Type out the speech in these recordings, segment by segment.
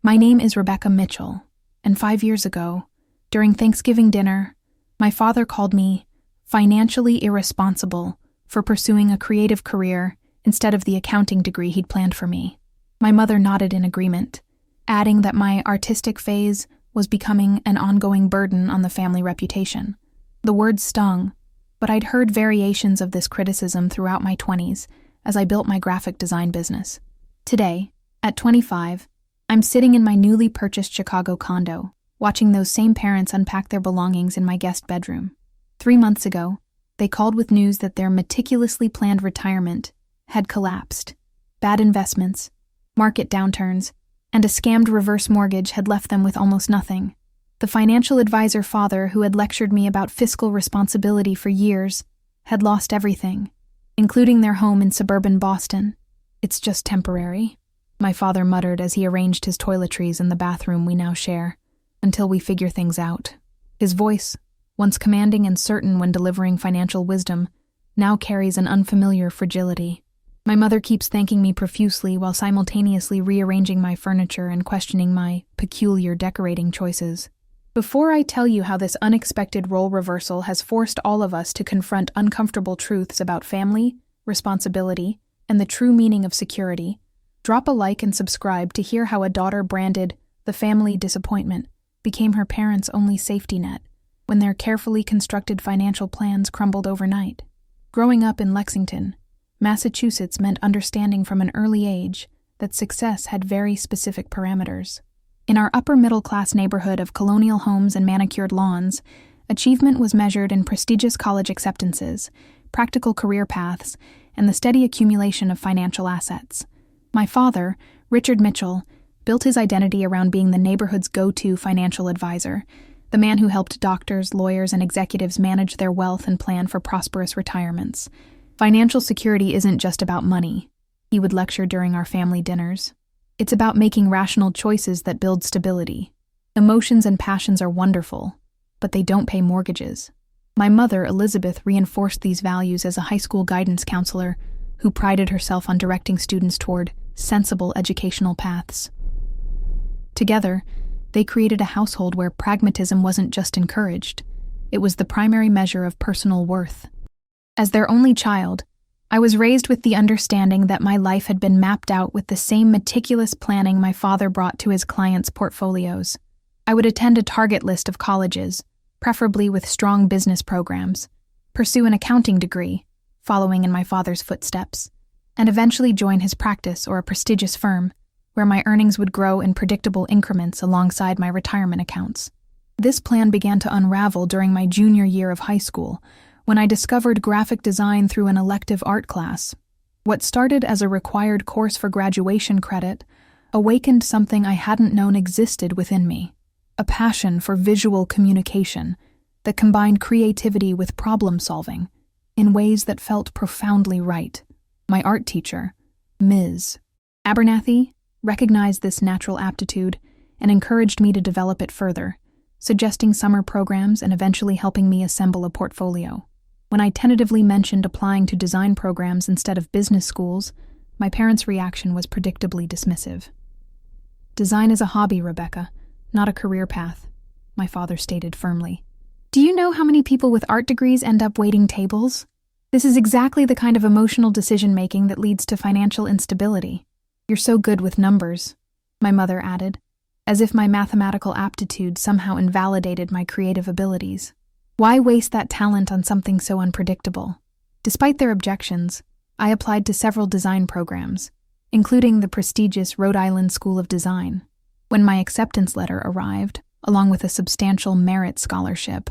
My name is Rebecca Mitchell, and 5 years ago, during Thanksgiving dinner, my father called me financially irresponsible for pursuing a creative career instead of the accounting degree he'd planned for me. My mother nodded in agreement, adding that my artistic phase was becoming an ongoing burden on the family reputation. The words stung, but I'd heard variations of this criticism throughout my 20s as I built my graphic design business. Today, at 25, I'm sitting in my newly purchased Chicago condo, watching those same parents unpack their belongings in my guest bedroom. 3 months ago, they called with news that their meticulously planned retirement had collapsed. Bad investments, market downturns, and a scammed reverse mortgage had left them with almost nothing. The financial advisor father who had lectured me about fiscal responsibility for years had lost everything, including their home in suburban Boston. "It's just temporary," my father muttered as he arranged his toiletries in the bathroom we now share, "until we figure things out." His voice, once commanding and certain when delivering financial wisdom, now carries an unfamiliar fragility. My mother keeps thanking me profusely while simultaneously rearranging my furniture and questioning my peculiar decorating choices. Before I tell you how this unexpected role reversal has forced all of us to confront uncomfortable truths about family, responsibility, and the true meaning of security, drop a like and subscribe to hear how a daughter branded the family disappointment became her parents' only safety net when their carefully constructed financial plans crumbled overnight. Growing up in Lexington, Massachusetts meant understanding from an early age that success had very specific parameters. In our upper-middle-class neighborhood of colonial homes and manicured lawns, achievement was measured in prestigious college acceptances, practical career paths, and the steady accumulation of financial assets. My father, Richard Mitchell, built his identity around being the neighborhood's go-to financial advisor, the man who helped doctors, lawyers, and executives manage their wealth and plan for prosperous retirements. "Financial security isn't just about money," he would lecture during our family dinners. "It's about making rational choices that build stability. Emotions and passions are wonderful, but they don't pay mortgages." My mother, Elizabeth, reinforced these values as a high school guidance counselor who prided herself on directing students toward sensible educational paths. Together, they created a household where pragmatism wasn't just encouraged, it was the primary measure of personal worth. As their only child, I was raised with the understanding that my life had been mapped out with the same meticulous planning my father brought to his clients' portfolios. I would attend a target list of colleges, preferably with strong business programs, pursue an accounting degree, following in my father's footsteps, and eventually join his practice or a prestigious firm, where my earnings would grow in predictable increments alongside my retirement accounts. This plan began to unravel during my junior year of high school, when I discovered graphic design through an elective art class. What started as a required course for graduation credit awakened something I hadn't known existed within me, a passion for visual communication that combined creativity with problem-solving in ways that felt profoundly right. My art teacher, Ms. Abernathy, recognized this natural aptitude and encouraged me to develop it further, suggesting summer programs and eventually helping me assemble a portfolio. When I tentatively mentioned applying to design programs instead of business schools, my parents' reaction was predictably dismissive. "Design is a hobby, Rebecca, not a career path," my father stated firmly. "Do you know how many people with art degrees end up waiting tables? This is exactly the kind of emotional decision-making that leads to financial instability. You're so good with numbers," my mother added, as if my mathematical aptitude somehow invalidated my creative abilities. Why waste that talent on something so unpredictable? Despite their objections, I applied to several design programs, including the prestigious Rhode Island School of Design. When my acceptance letter arrived, along with a substantial merit scholarship,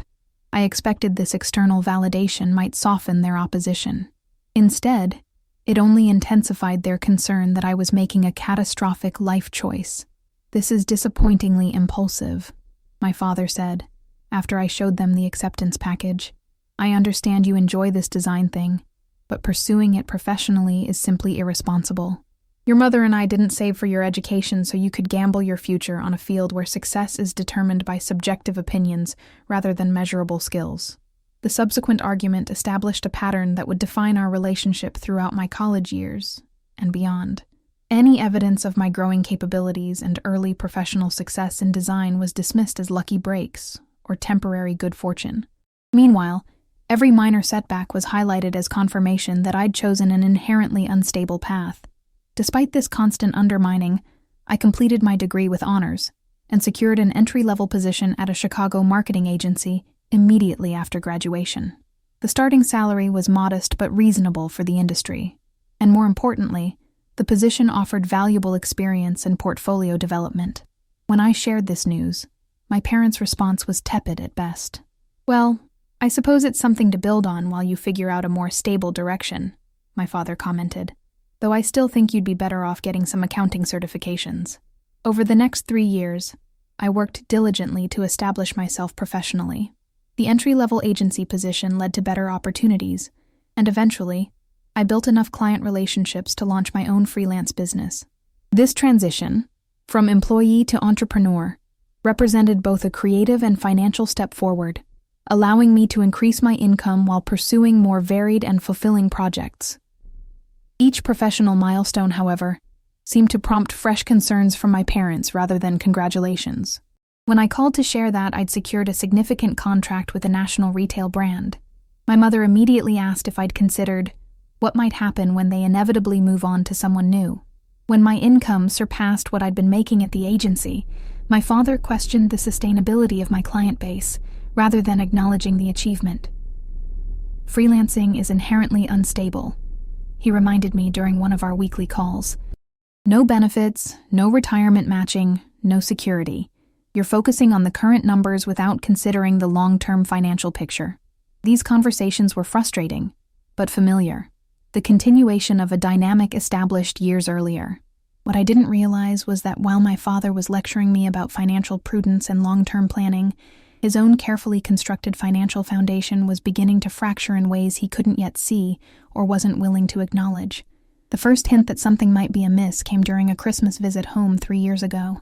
I expected this external validation might soften their opposition. Instead, it only intensified their concern that I was making a catastrophic life choice. "This is disappointingly impulsive," my father said, after I showed them the acceptance package. "I understand you enjoy this design thing, but pursuing it professionally is simply irresponsible. Your mother and I didn't save for your education so you could gamble your future on a field where success is determined by subjective opinions rather than measurable skills." The subsequent argument established a pattern that would define our relationship throughout my college years and beyond. Any evidence of my growing capabilities and early professional success in design was dismissed as lucky breaks or temporary good fortune. Meanwhile, every minor setback was highlighted as confirmation that I'd chosen an inherently unstable path. Despite this constant undermining, I completed my degree with honors and secured an entry-level position at a Chicago marketing agency immediately after graduation. The starting salary was modest but reasonable for the industry, and more importantly, the position offered valuable experience and portfolio development. When I shared this news, my parents' response was tepid at best. "Well, I suppose it's something to build on while you figure out a more stable direction," my father commented, "though I still think you'd be better off getting some accounting certifications." Over the next 3 years, I worked diligently to establish myself professionally. The entry-level agency position led to better opportunities, and eventually, I built enough client relationships to launch my own freelance business. This transition, from employee to entrepreneur, represented both a creative and financial step forward, allowing me to increase my income while pursuing more varied and fulfilling projects. Each professional milestone, however, seemed to prompt fresh concerns from my parents rather than congratulations. When I called to share that I'd secured a significant contract with a national retail brand, my mother immediately asked if I'd considered what might happen when they inevitably move on to someone new. When my income surpassed what I'd been making at the agency, my father questioned the sustainability of my client base rather than acknowledging the achievement. "Freelancing is inherently unstable," he reminded me during one of our weekly calls. "No benefits, no retirement matching, no security. You're focusing on the current numbers without considering the long-term financial picture." These conversations were frustrating, but familiar. The continuation of a dynamic established years earlier. What I didn't realize was that while my father was lecturing me about financial prudence and long-term planning, his own carefully constructed financial foundation was beginning to fracture in ways he couldn't yet see or wasn't willing to acknowledge. The first hint that something might be amiss came during a Christmas visit home 3 years ago.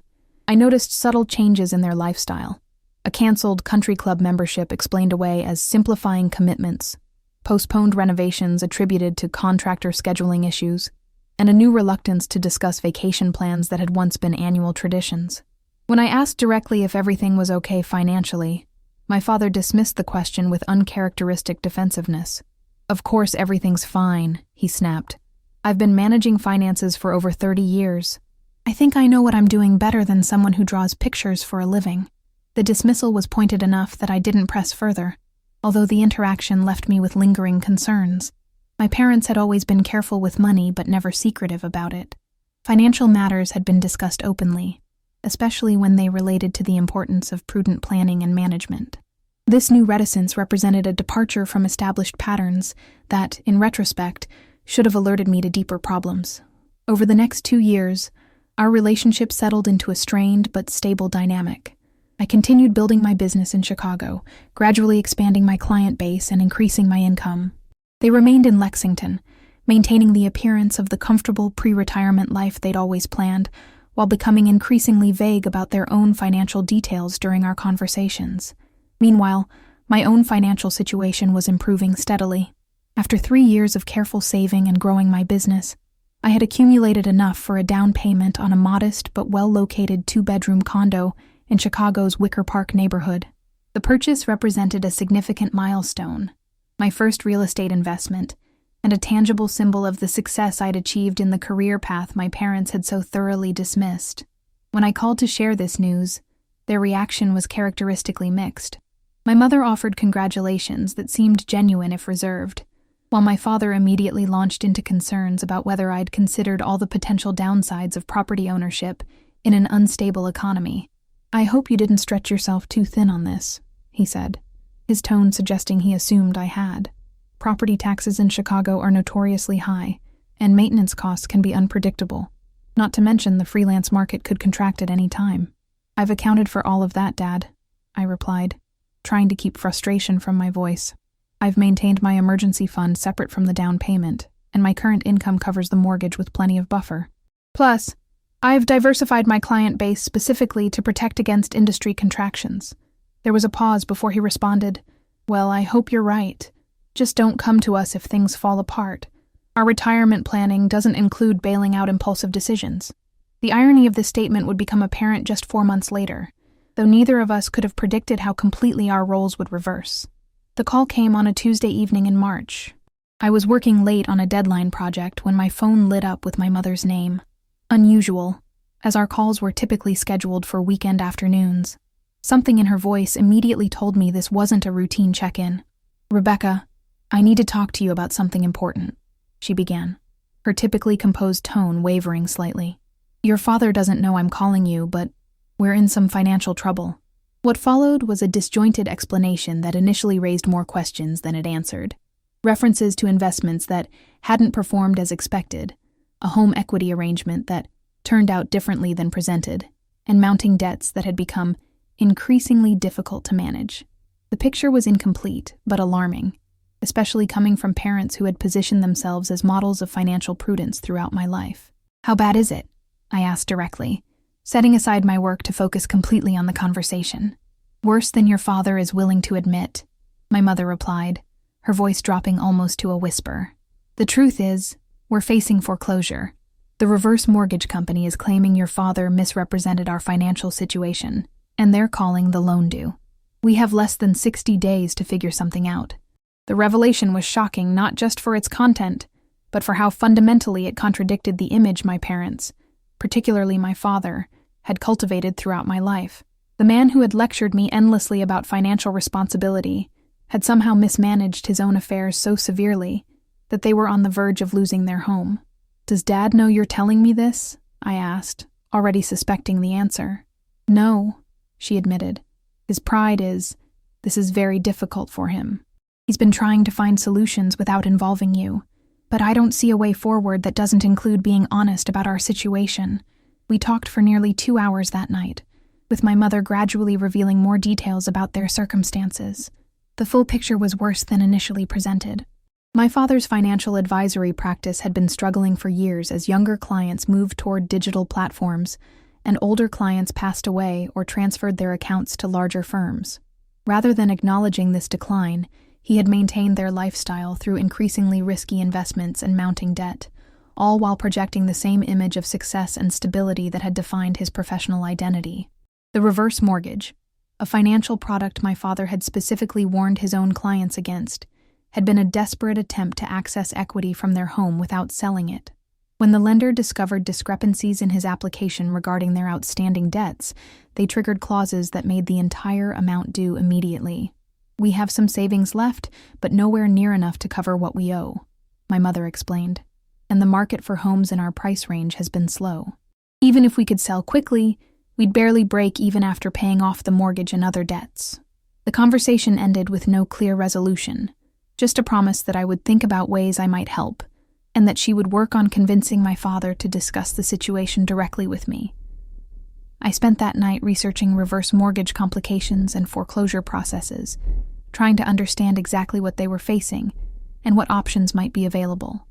I noticed subtle changes in their lifestyle. A canceled country club membership explained away as simplifying commitments, postponed renovations attributed to contractor scheduling issues, and a new reluctance to discuss vacation plans that had once been annual traditions. When I asked directly if everything was okay financially, my father dismissed the question with uncharacteristic defensiveness. "Of course everything's fine," he snapped. "I've been managing finances for over 30 years. I think I know what I'm doing better than someone who draws pictures for a living." The dismissal was pointed enough that I didn't press further, although the interaction left me with lingering concerns. My parents had always been careful with money but never secretive about it. Financial matters had been discussed openly, especially when they related to the importance of prudent planning and management. This new reticence represented a departure from established patterns that, in retrospect, should have alerted me to deeper problems. Over the next 2 years, our relationship settled into a strained but stable dynamic. I continued building my business in Chicago, gradually expanding my client base and increasing my income. They remained in Lexington, maintaining the appearance of the comfortable pre-retirement life they'd always planned, while becoming increasingly vague about their own financial details during our conversations. Meanwhile, my own financial situation was improving steadily. After 3 years of careful saving and growing my business, I had accumulated enough for a down payment on a modest but well-located 2-bedroom condo in Chicago's Wicker Park neighborhood. The purchase represented a significant milestone, my first real estate investment, and a tangible symbol of the success I'd achieved in the career path my parents had so thoroughly dismissed. When I called to share this news, their reaction was characteristically mixed. My mother offered congratulations that seemed genuine if reserved, while my father immediately launched into concerns about whether I'd considered all the potential downsides of property ownership in an unstable economy. "I hope you didn't stretch yourself too thin on this," he said, his tone suggesting he assumed I had. Property taxes in Chicago are notoriously high, and maintenance costs can be unpredictable. Not to mention the freelance market could contract at any time. "I've accounted for all of that, Dad," I replied, trying to keep frustration from my voice. "I've maintained my emergency fund separate from the down payment, and my current income covers the mortgage with plenty of buffer. Plus, I've diversified my client base specifically to protect against industry contractions." There was a pause before he responded, "Well, I hope you're right. Just don't come to us if things fall apart. Our retirement planning doesn't include bailing out impulsive decisions. The irony of this statement would become apparent just 4 months later, though neither of us could have predicted how completely our roles would reverse. The call came on a Tuesday evening in March. I was working late on a deadline project when my phone lit up with my mother's name. Unusual, as our calls were typically scheduled for weekend afternoons. Something in her voice immediately told me this wasn't a routine check-in. "Rebecca, I need to talk to you about something important," she began, her typically composed tone wavering slightly. "Your father doesn't know I'm calling you, but we're in some financial trouble." What followed was a disjointed explanation that initially raised more questions than it answered. References to investments that hadn't performed as expected, a home equity arrangement that turned out differently than presented, and mounting debts that had become increasingly difficult to manage. The picture was incomplete, but alarming, especially coming from parents who had positioned themselves as models of financial prudence throughout my life. "How bad is it?" I asked directly, setting aside my work to focus completely on the conversation. "Worse than your father is willing to admit," my mother replied, her voice dropping almost to a whisper. "The truth is, we're facing foreclosure. The reverse mortgage company is claiming your father misrepresented our financial situation, and they're calling the loan due. We have less than 60 days to figure something out." The revelation was shocking not just for its content, but for how fundamentally it contradicted the image my parents, particularly my father, had cultivated throughout my life. The man who had lectured me endlessly about financial responsibility had somehow mismanaged his own affairs so severely that they were on the verge of losing their home. "Does Dad know you're telling me this?" I asked, already suspecting the answer. "No," she admitted. "His pride is, this is very difficult for him. He's been trying to find solutions without involving you, but I don't see a way forward that doesn't include being honest about our situation." We talked for nearly 2 hours that night, with my mother gradually revealing more details about their circumstances. The full picture was worse than initially presented. My father's financial advisory practice had been struggling for years as younger clients moved toward digital platforms and older clients passed away or transferred their accounts to larger firms. Rather than acknowledging this decline, he had maintained their lifestyle through increasingly risky investments and mounting debt, all while projecting the same image of success and stability that had defined his professional identity. The reverse mortgage, a financial product my father had specifically warned his own clients against, had been a desperate attempt to access equity from their home without selling it. When the lender discovered discrepancies in his application regarding their outstanding debts, they triggered clauses that made the entire amount due immediately. "We have some savings left, but nowhere near enough to cover what we owe," my mother explained, "and the market for homes in our price range has been slow. Even if we could sell quickly, we'd barely break even after paying off the mortgage and other debts." The conversation ended with no clear resolution, just a promise that I would think about ways I might help, and that she would work on convincing my father to discuss the situation directly with me. I spent that night researching reverse mortgage complications and foreclosure processes, trying to understand exactly what they were facing and what options might be available.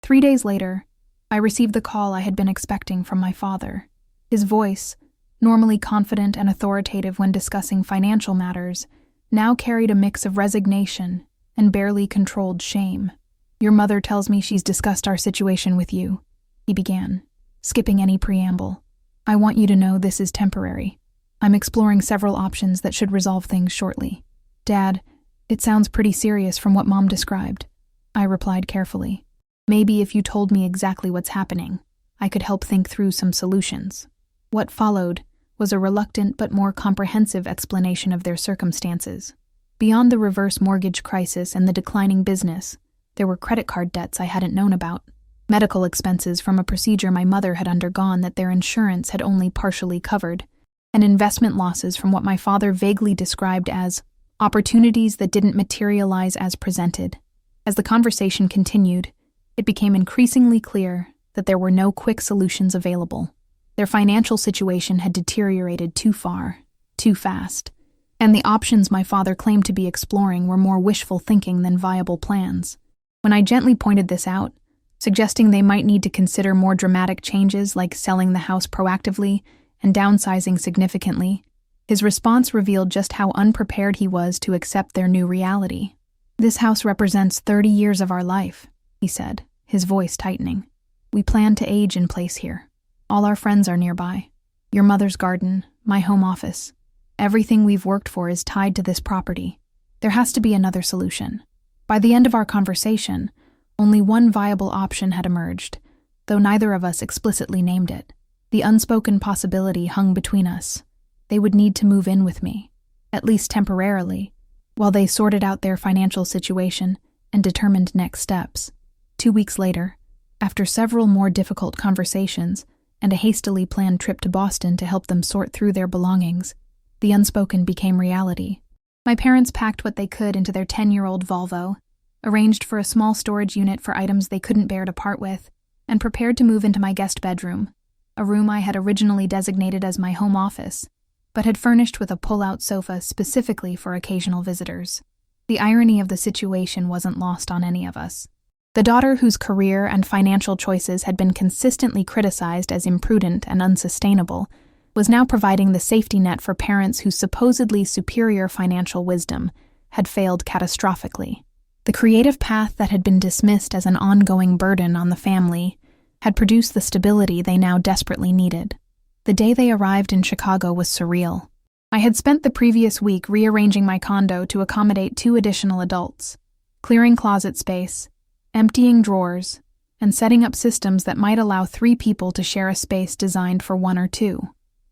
3 days later, I received the call I had been expecting from my father. His voice, normally confident and authoritative when discussing financial matters, now carried a mix of resignation and barely controlled shame. "Your mother tells me she's discussed our situation with you," he began, skipping any preamble. "I want you to know this is temporary. I'm exploring several options that should resolve things shortly." "Dad, it sounds pretty serious from what Mom described," I replied carefully. "Maybe if you told me exactly what's happening, I could help think through some solutions." What followed was a reluctant but more comprehensive explanation of their circumstances. Beyond the reverse mortgage crisis and the declining business, there were credit card debts I hadn't known about, medical expenses from a procedure my mother had undergone that their insurance had only partially covered, and investment losses from what my father vaguely described as opportunities that didn't materialize as presented. As the conversation continued, it became increasingly clear that there were no quick solutions available. Their financial situation had deteriorated too far, too fast, and the options my father claimed to be exploring were more wishful thinking than viable plans. When I gently pointed this out, suggesting they might need to consider more dramatic changes like selling the house proactively and downsizing significantly, his response revealed just how unprepared he was to accept their new reality. "This house represents 30 years of our life," he said, his voice tightening. "We plan to age in place here. All our friends are nearby. Your mother's garden, my home office. Everything we've worked for is tied to this property. There has to be another solution." By the end of our conversation, only one viable option had emerged, though neither of us explicitly named it. The unspoken possibility hung between us. They would need to move in with me, at least temporarily, while they sorted out their financial situation and determined next steps. 2 weeks later, after several more difficult conversations and a hastily planned trip to Boston to help them sort through their belongings, the unspoken became reality. My parents packed what they could into their 10-year-old Volvo, arranged for a small storage unit for items they couldn't bear to part with, and prepared to move into my guest bedroom, a room I had originally designated as my home office, but had furnished with a pull-out sofa specifically for occasional visitors. The irony of the situation wasn't lost on any of us. The daughter whose career and financial choices had been consistently criticized as imprudent and unsustainable was now providing the safety net for parents whose supposedly superior financial wisdom had failed catastrophically. The creative path that had been dismissed as an ongoing burden on the family had produced the stability they now desperately needed. The day they arrived in Chicago was surreal. I had spent the previous week rearranging my condo to accommodate 2 additional adults, clearing closet space, emptying drawers, and setting up systems that might allow 3 people to share a space designed for 1 or 2.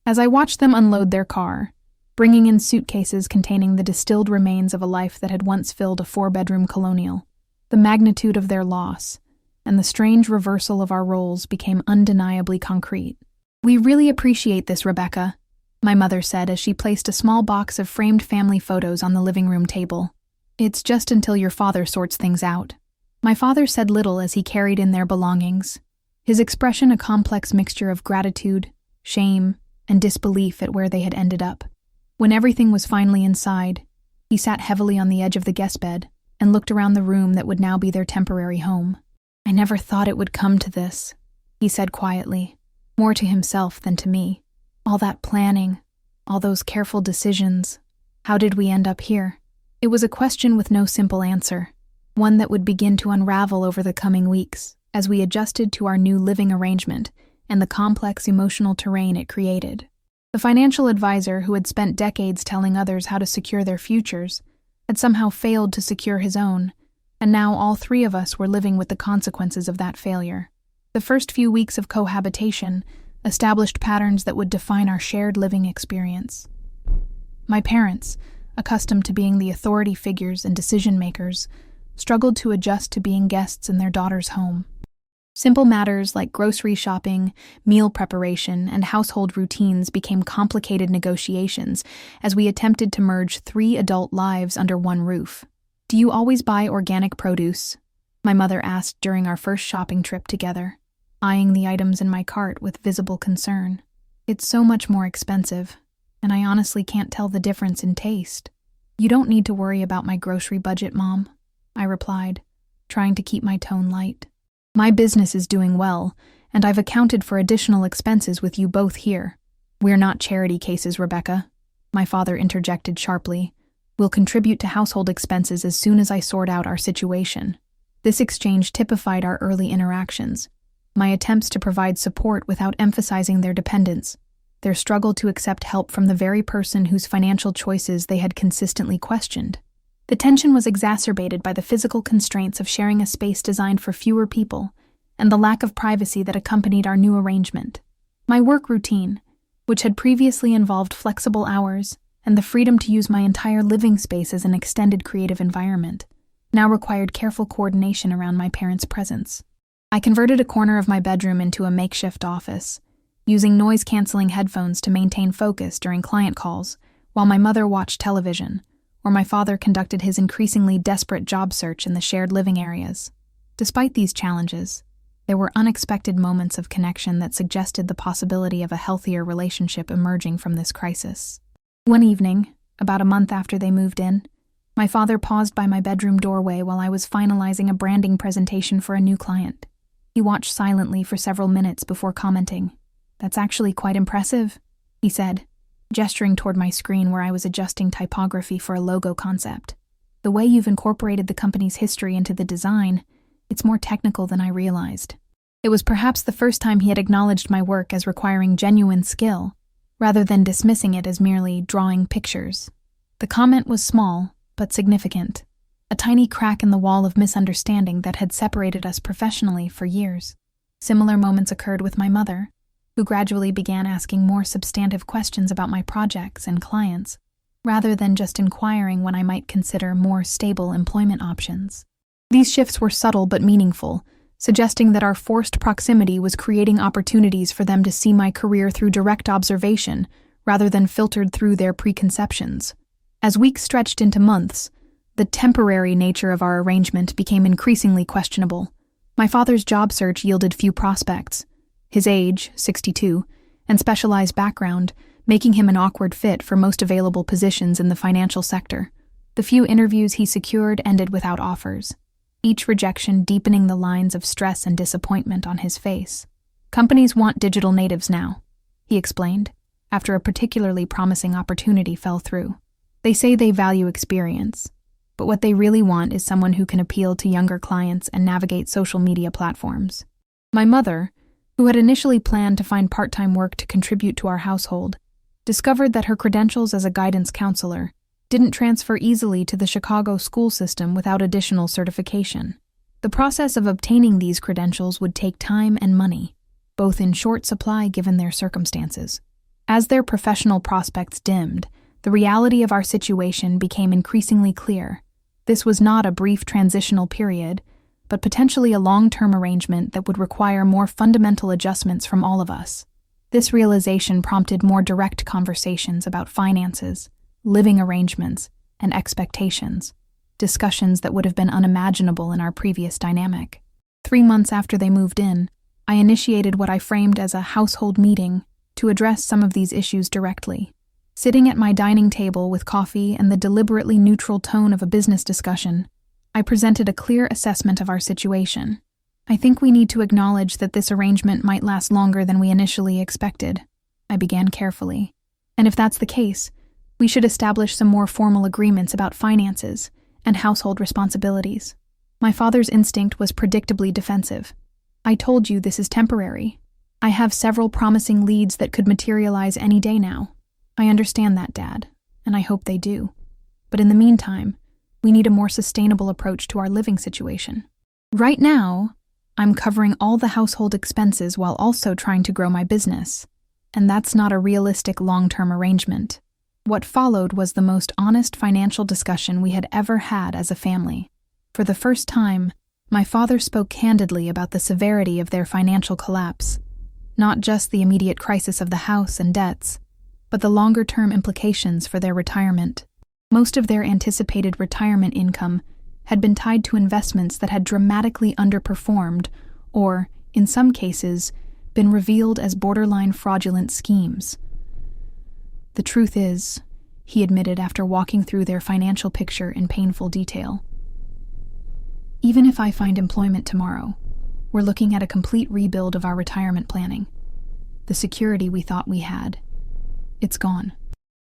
As I watched them unload their car, bringing in suitcases containing the distilled remains of a life that had once filled a 4-bedroom colonial, the magnitude of their loss and the strange reversal of our roles became undeniably concrete. "We really appreciate this, Rebecca," my mother said as she placed a small box of framed family photos on the living room table. "It's just until your father sorts things out." My father said little as he carried in their belongings, his expression a complex mixture of gratitude, shame, and disbelief at where they had ended up. When everything was finally inside, he sat heavily on the edge of the guest bed and looked around the room that would now be their temporary home. "I never thought it would come to this," he said quietly, more to himself than to me. "All that planning, all those careful decisions. How did we end up here?" It was a question with no simple answer, one that would begin to unravel over the coming weeks as we adjusted to our new living arrangement and the complex emotional terrain it created. The financial advisor who had spent decades telling others how to secure their futures had somehow failed to secure his own, and now all 3 of us were living with the consequences of that failure. The first few weeks of cohabitation established patterns that would define our shared living experience. My parents, accustomed to being the authority figures and decision-makers, struggled to adjust to being guests in their daughter's home. Simple matters like grocery shopping, meal preparation, and household routines became complicated negotiations as we attempted to merge 3 adult lives under one roof. "Do you always buy organic produce?" my mother asked during our first shopping trip together, eyeing the items in my cart with visible concern. "It's so much more expensive, and I honestly can't tell the difference in taste." "You don't need to worry about my grocery budget, Mom," I replied, trying to keep my tone light. "My business is doing well, and I've accounted for additional expenses with you both here." "We're not charity cases, Rebecca," my father interjected sharply. "We'll contribute to household expenses as soon as I sort out our situation." This exchange typified our early interactions, my attempts to provide support without emphasizing their dependence, their struggle to accept help from the very person whose financial choices they had consistently questioned. The tension was exacerbated by the physical constraints of sharing a space designed for fewer people and the lack of privacy that accompanied our new arrangement. My work routine, which had previously involved flexible hours and the freedom to use my entire living space as an extended creative environment, now required careful coordination around my parents' presence. I converted a corner of my bedroom into a makeshift office, using noise-canceling headphones to maintain focus during client calls, while my mother watched television, or my father conducted his increasingly desperate job search in the shared living areas. Despite these challenges, there were unexpected moments of connection that suggested the possibility of a healthier relationship emerging from this crisis. One evening, about a month after they moved in, my father paused by my bedroom doorway while I was finalizing a branding presentation for a new client. He watched silently for several minutes before commenting. "That's actually quite impressive," he said, gesturing toward my screen where I was adjusting typography for a logo concept. "The way you've incorporated the company's history into the design, It's more technical than I realized. It was perhaps the first time he had acknowledged my work as requiring genuine skill, rather than dismissing it as merely drawing pictures. The comment was small, but significant, a tiny crack in the wall of misunderstanding that had separated us professionally for years. Similar moments occurred with my mother, who gradually began asking more substantive questions about my projects and clients, rather than just inquiring when I might consider more stable employment options. These shifts were subtle but meaningful, suggesting that our forced proximity was creating opportunities for them to see my career through direct observation rather than filtered through their preconceptions. As weeks stretched into months, the temporary nature of our arrangement became increasingly questionable. My father's job search yielded few prospects. His age, 62, and specialized background, making him an awkward fit for most available positions in the financial sector. The few interviews he secured ended without offers, each rejection deepening the lines of stress and disappointment on his face. "Companies want digital natives now," he explained, after a particularly promising opportunity fell through. "They say they value experience, but what they really want is someone who can appeal to younger clients and navigate social media platforms." My mother, who had initially planned to find part-time work to contribute to our household, discovered that her credentials as a guidance counselor didn't transfer easily to the Chicago school system without additional certification. The process of obtaining these credentials would take time and money, both in short supply given their circumstances. As their professional prospects dimmed, the reality of our situation became increasingly clear. This was not a brief transitional period, but potentially a long-term arrangement that would require more fundamental adjustments from all of us. This realization prompted more direct conversations about finances, living arrangements, and expectations, discussions that would have been unimaginable in our previous dynamic. 3 months after they moved in, I initiated what I framed as a household meeting to address some of these issues directly. Sitting at my dining table with coffee and the deliberately neutral tone of a business discussion, I presented a clear assessment of our situation. "I think we need to acknowledge that this arrangement might last longer than we initially expected," I began carefully. "And if that's the case, we should establish some more formal agreements about finances and household responsibilities." My father's instinct was predictably defensive. "I told you this is temporary. I have several promising leads that could materialize any day now." "I understand that, Dad, and I hope they do. But in the meantime, we need a more sustainable approach to our living situation. Right now, I'm covering all the household expenses while also trying to grow my business, and that's not a realistic long-term arrangement." What followed was the most honest financial discussion we had ever had as a family. For the first time, my father spoke candidly about the severity of their financial collapse, not just the immediate crisis of the house and debts, but the longer-term implications for their retirement. Most of their anticipated retirement income had been tied to investments that had dramatically underperformed or, in some cases, been revealed as borderline fraudulent schemes. "The truth is," he admitted after walking through their financial picture in painful detail, "even if I find employment tomorrow, we're looking at a complete rebuild of our retirement planning. The security we thought we had, it's gone."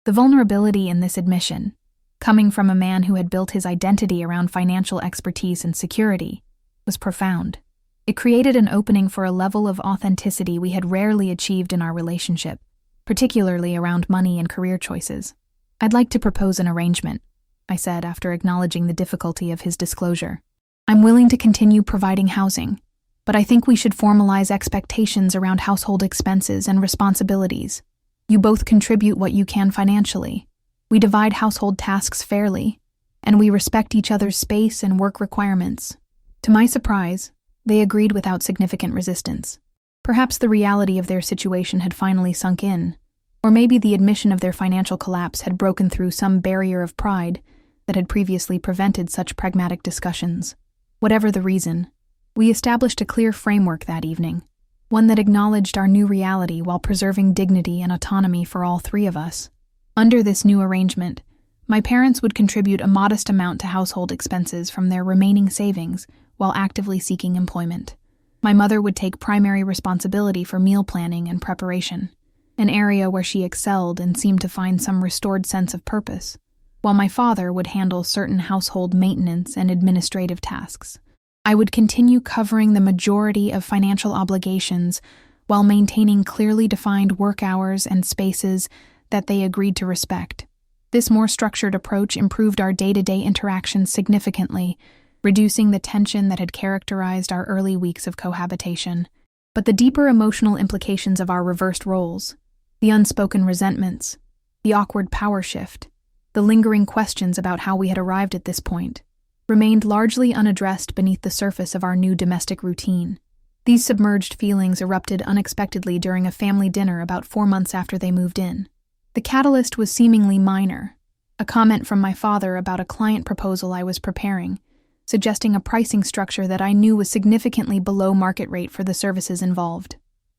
The vulnerability in this admission, coming from a man who had built his identity around financial expertise and security, was profound. It created an opening for a level of authenticity we had rarely achieved in our relationship, particularly around money and career choices. "I'd like to propose an arrangement," I said after acknowledging the difficulty of his disclosure. "I'm willing to continue providing housing, but I think we should formalize expectations around household expenses and responsibilities. You both contribute what you can financially. We divide household tasks fairly, and we respect each other's space and work requirements." To my surprise, they agreed without significant resistance. Perhaps the reality of their situation had finally sunk in, or maybe the admission of their financial collapse had broken through some barrier of pride that had previously prevented such pragmatic discussions. Whatever the reason, we established a clear framework that evening, one that acknowledged our new reality while preserving dignity and autonomy for all three of us. Under this new arrangement, my parents would contribute a modest amount to household expenses from their remaining savings while actively seeking employment. My mother would take primary responsibility for meal planning and preparation, an area where she excelled and seemed to find some restored sense of purpose, while my father would handle certain household maintenance and administrative tasks. I would continue covering the majority of financial obligations while maintaining clearly defined work hours and spaces that they agreed to respect. This more structured approach improved our day-to-day interactions significantly, reducing the tension that had characterized our early weeks of cohabitation. But the deeper emotional implications of our reversed roles, the unspoken resentments, the awkward power shift, the lingering questions about how we had arrived at this point, remained largely unaddressed beneath the surface of our new domestic routine. These submerged feelings erupted unexpectedly during a family dinner about 4 months after they moved in. The catalyst was seemingly minor, a comment from my father about a client proposal I was preparing, suggesting a pricing structure that I knew was significantly below market rate for the services involved.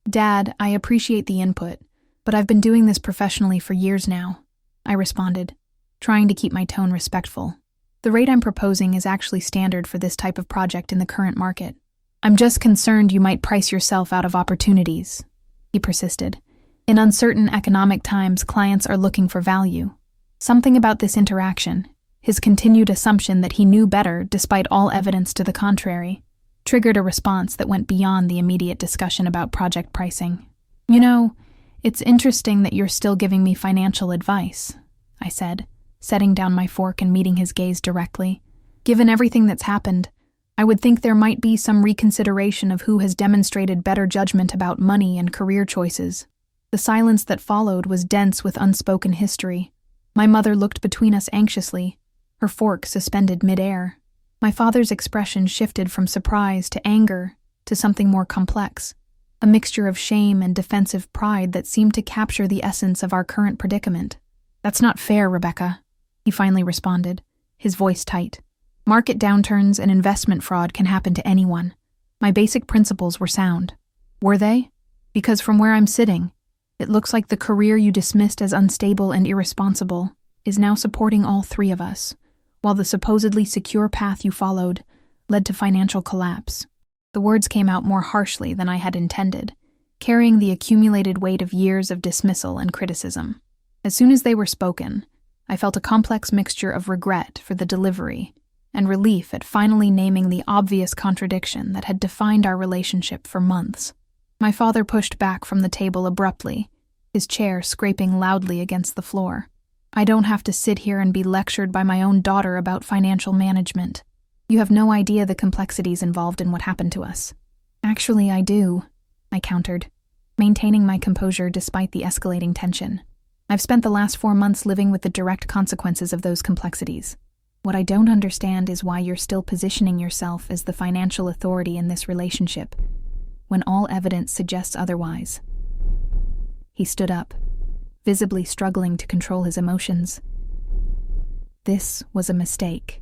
"Dad, I appreciate the input, but I've been doing this professionally for years now," I responded, trying to keep my tone respectful. "The rate I'm proposing is actually standard for this type of project in the current market. I'm just concerned you might price yourself out of opportunities," he persisted. "In uncertain economic times, clients are looking for value." Something about this interaction, his continued assumption that he knew better despite all evidence to the contrary, triggered a response that went beyond the immediate discussion about project pricing. "You know, it's interesting that you're still giving me financial advice," I said, setting down my fork and meeting his gaze directly. "Given everything that's happened, I would think there might be some reconsideration of who has demonstrated better judgment about money and career choices." The silence that followed was dense with unspoken history. My mother looked between us anxiously, her fork suspended midair. My father's expression shifted from surprise to anger to something more complex, a mixture of shame and defensive pride that seemed to capture the essence of our current predicament. "That's not fair, Rebecca," he finally responded, his voice tight. "Market downturns and investment fraud can happen to anyone. My basic principles were sound." "Were they? Because from where I'm sitting, it looks like the career you dismissed as unstable and irresponsible is now supporting all 3 of us, while the supposedly secure path you followed led to financial collapse." The words came out more harshly than I had intended, carrying the accumulated weight of years of dismissal and criticism. As soon as they were spoken, I felt a complex mixture of regret for the delivery and relief at finally naming the obvious contradiction that had defined our relationship for months. My father pushed back from the table abruptly, his chair scraping loudly against the floor. "I don't have to sit here and be lectured by my own daughter about financial management. You have no idea the complexities involved in what happened to us." "Actually, I do," I countered, maintaining my composure despite the escalating tension. "I've spent the last 4 months living with the direct consequences of those complexities. What I don't understand is why you're still positioning yourself as the financial authority in this relationship, when all evidence suggests otherwise." He stood up, visibly struggling to control his emotions. This was a mistake.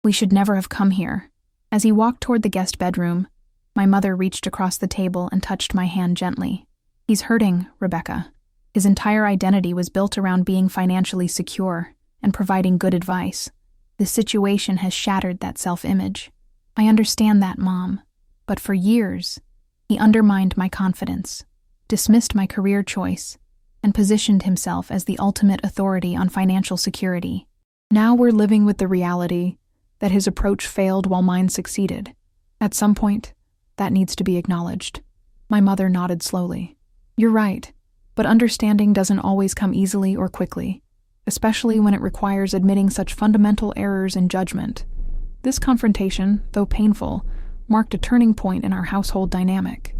We should never have come here. As he walked toward the guest bedroom, my mother reached across the table and touched my hand gently. "He's hurting, Rebecca. His entire identity was built around being financially secure and providing good advice. This situation has shattered that self-image. I understand that, Mom, but for years, he undermined my confidence, dismissed my career choice, and positioned himself as the ultimate authority on financial security. Now we're living with the reality that his approach failed while mine succeeded. At some point, that needs to be acknowledged." My mother nodded slowly. "You're right, but understanding doesn't always come easily or quickly, especially when it requires admitting such fundamental errors in judgment. This confrontation, though painful, marked a turning point in our household dynamic.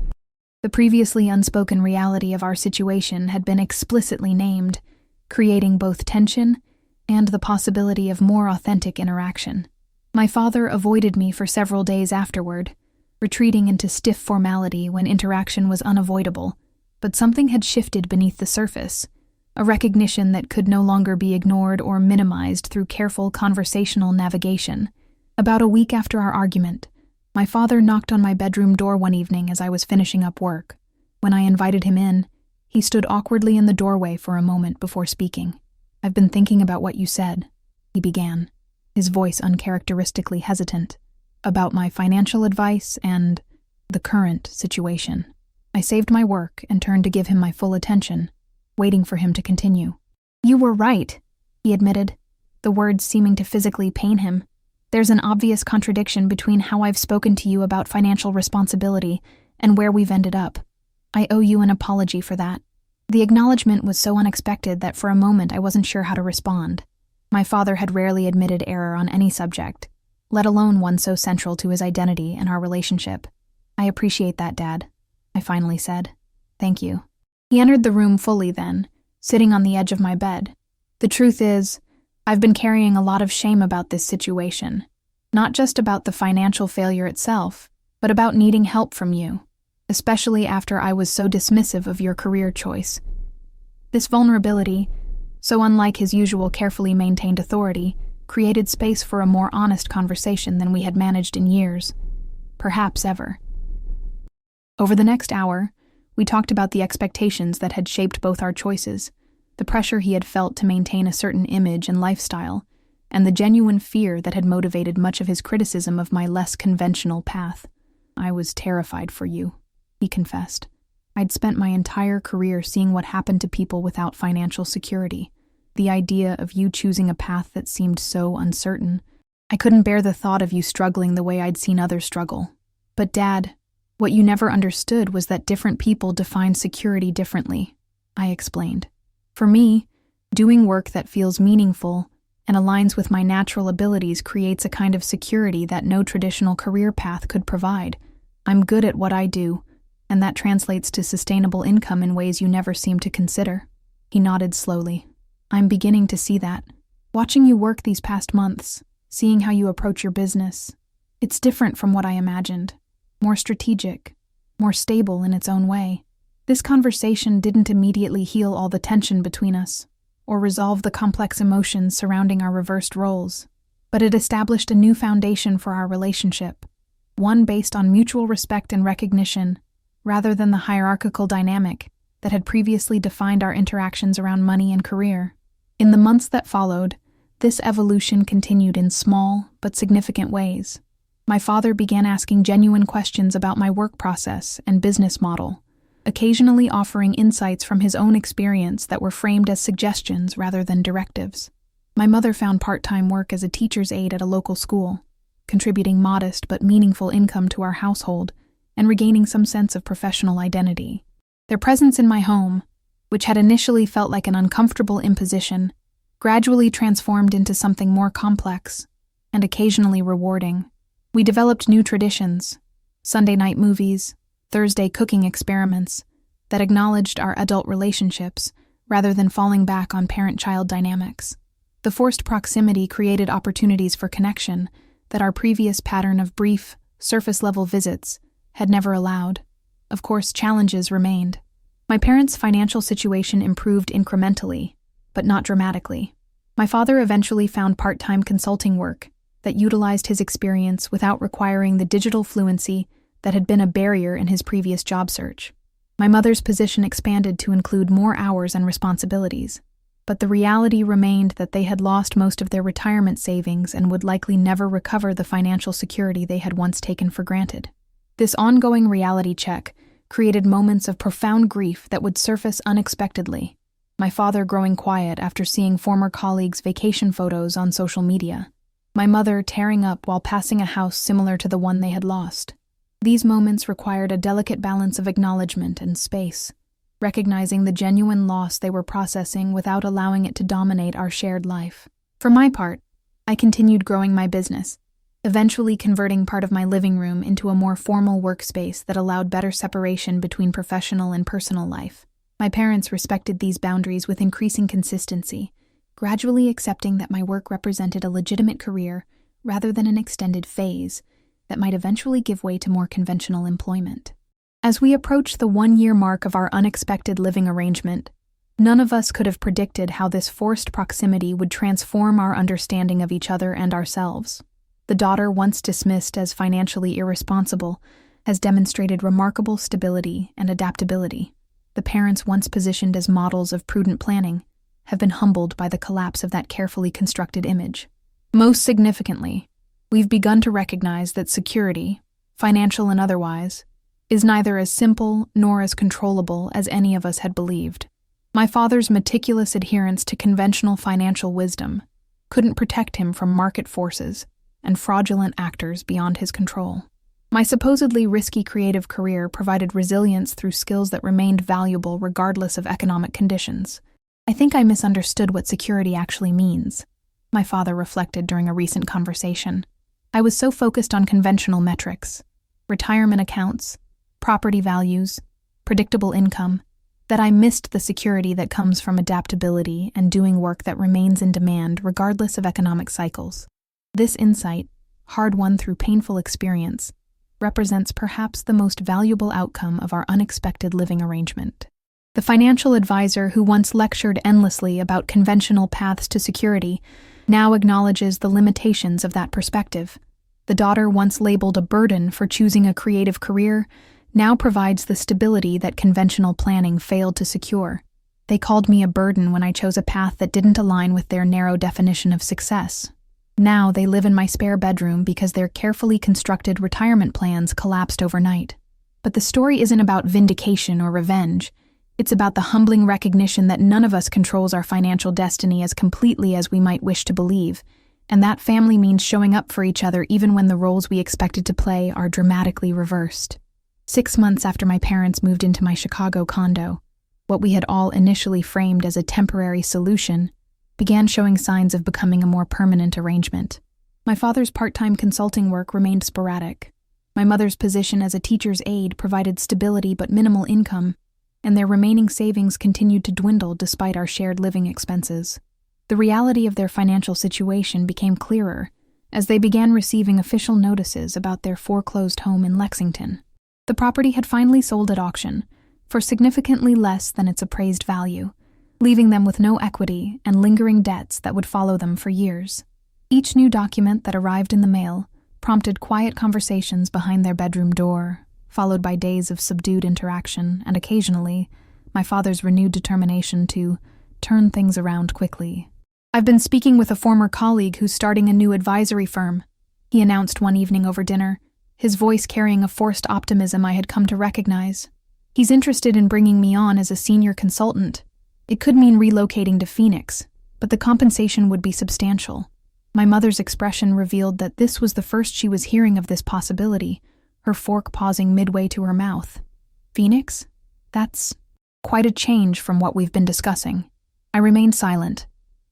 The previously unspoken reality of our situation had been explicitly named, creating both tension and the possibility of more authentic interaction. My father avoided me for several days afterward, retreating into stiff formality when interaction was unavoidable, but something had shifted beneath the surface, a recognition that could no longer be ignored or minimized through careful conversational navigation. About a week after our argument, my father knocked on my bedroom door one evening as I was finishing up work. When I invited him in, he stood awkwardly in the doorway for a moment before speaking. "I've been thinking about what you said," he began, his voice uncharacteristically hesitant, "about my financial advice and the current situation." I saved my work and turned to give him my full attention, waiting for him to continue. "You were right," he admitted, the words seeming to physically pain him. There's an obvious contradiction between how I've spoken to you about financial responsibility and where we've ended up. I owe you an apology for that. The acknowledgement was so unexpected that for a moment I wasn't sure how to respond. My father had rarely admitted error on any subject, let alone one so central to his identity and our relationship. I appreciate that, Dad, I finally said. Thank you. He entered the room fully then, sitting on the edge of my bed. The truth is, I've been carrying a lot of shame about this situation, not just about the financial failure itself, but about needing help from you, especially after I was so dismissive of your career choice. This vulnerability, so unlike his usual carefully maintained authority, created space for a more honest conversation than we had managed in years, perhaps ever. Over the next hour, we talked about the expectations that had shaped both our choices, the pressure he had felt to maintain a certain image and lifestyle, and the genuine fear that had motivated much of his criticism of my less conventional path. I was terrified for you, he confessed. I'd spent my entire career seeing what happened to people without financial security. The idea of you choosing a path that seemed so uncertain. I couldn't bear the thought of you struggling the way I'd seen others struggle. But Dad, what you never understood was that different people define security differently, I explained. For me, doing work that feels meaningful and aligns with my natural abilities creates a kind of security that no traditional career path could provide. I'm good at what I do, and that translates to sustainable income in ways you never seem to consider. He nodded slowly. I'm beginning to see that. Watching you work these past months, seeing how you approach your business, it's different from what I imagined. More strategic, more stable in its own way. This conversation didn't immediately heal all the tension between us, or resolve the complex emotions surrounding our reversed roles, but it established a new foundation for our relationship, one based on mutual respect and recognition, rather than the hierarchical dynamic that had previously defined our interactions around money and career. In the months that followed, this evolution continued in small but significant ways. My father began asking genuine questions about my work process and business model, occasionally offering insights from his own experience that were framed as suggestions rather than directives. My mother found part-time work as a teacher's aide at a local school, contributing modest but meaningful income to our household and regaining some sense of professional identity. Their presence in my home, which had initially felt like an uncomfortable imposition, gradually transformed into something more complex and occasionally rewarding. We developed new traditions, Sunday night movies, Thursday cooking experiments, that acknowledged our adult relationships rather than falling back on parent-child dynamics. The forced proximity created opportunities for connection that our previous pattern of brief, surface-level visits had never allowed. Of course, challenges remained. My parents' financial situation improved incrementally, but not dramatically. My father eventually found part-time consulting work that utilized his experience without requiring the digital fluency that had been a barrier in his previous job search. My mother's position expanded to include more hours and responsibilities, but the reality remained that they had lost most of their retirement savings and would likely never recover the financial security they had once taken for granted. This ongoing reality check created moments of profound grief that would surface unexpectedly, my father growing quiet after seeing former colleagues' vacation photos on social media, my mother tearing up while passing a house similar to the one they had lost. These moments required a delicate balance of acknowledgement and space, recognizing the genuine loss they were processing without allowing it to dominate our shared life. For my part, I continued growing my business, eventually converting part of my living room into a more formal workspace that allowed better separation between professional and personal life. My parents respected these boundaries with increasing consistency, gradually accepting that my work represented a legitimate career rather than an extended phase that might eventually give way to more conventional employment. As we approached the 1-year mark of our unexpected living arrangement, none of us could have predicted how this forced proximity would transform our understanding of each other and ourselves. The daughter, once dismissed as financially irresponsible, has demonstrated remarkable stability and adaptability. The parents, once positioned as models of prudent planning, have been humbled by the collapse of that carefully constructed image. Most significantly, we've begun to recognize that security, financial and otherwise, is neither as simple nor as controllable as any of us had believed. My father's meticulous adherence to conventional financial wisdom couldn't protect him from market forces and fraudulent actors beyond his control. My supposedly risky creative career provided resilience through skills that remained valuable regardless of economic conditions. I think I misunderstood what security actually means, my father reflected during a recent conversation. I was so focused on conventional metrics, retirement accounts, property values, predictable income, that I missed the security that comes from adaptability and doing work that remains in demand regardless of economic cycles. This insight, hard-won through painful experience, represents perhaps the most valuable outcome of our unexpected living arrangement. The financial advisor who once lectured endlessly about conventional paths to security now acknowledges the limitations of that perspective. The daughter once labeled a burden for choosing a creative career now provides the stability that conventional planning failed to secure. They called me a burden when I chose a path that didn't align with their narrow definition of success. Now they live in my spare bedroom because their carefully constructed retirement plans collapsed overnight. But the story isn't about vindication or revenge. It's about the humbling recognition that none of us controls our financial destiny as completely as we might wish to believe, and that family means showing up for each other even when the roles we expected to play are dramatically reversed. 6 months after my parents moved into my Chicago condo, what we had all initially framed as a temporary solution began showing signs of becoming a more permanent arrangement. My father's part-time consulting work remained sporadic. My mother's position as a teacher's aide provided stability but minimal income, and their remaining savings continued to dwindle despite our shared living expenses. The reality of their financial situation became clearer as they began receiving official notices about their foreclosed home in Lexington. The property had finally sold at auction for significantly less than its appraised value, leaving them with no equity and lingering debts that would follow them for years. Each new document that arrived in the mail prompted quiet conversations behind their bedroom door, followed by days of subdued interaction and occasionally my father's renewed determination to turn things around quickly. "I've been speaking with a former colleague who's starting a new advisory firm," he announced one evening over dinner, his voice carrying a forced optimism I had come to recognize. "He's interested in bringing me on as a senior consultant. It could mean relocating to Phoenix, but the compensation would be substantial." My mother's expression revealed that this was the first she was hearing of this possibility, her fork pausing midway to her mouth. "Phoenix? That's quite a change from what we've been discussing." I remained silent,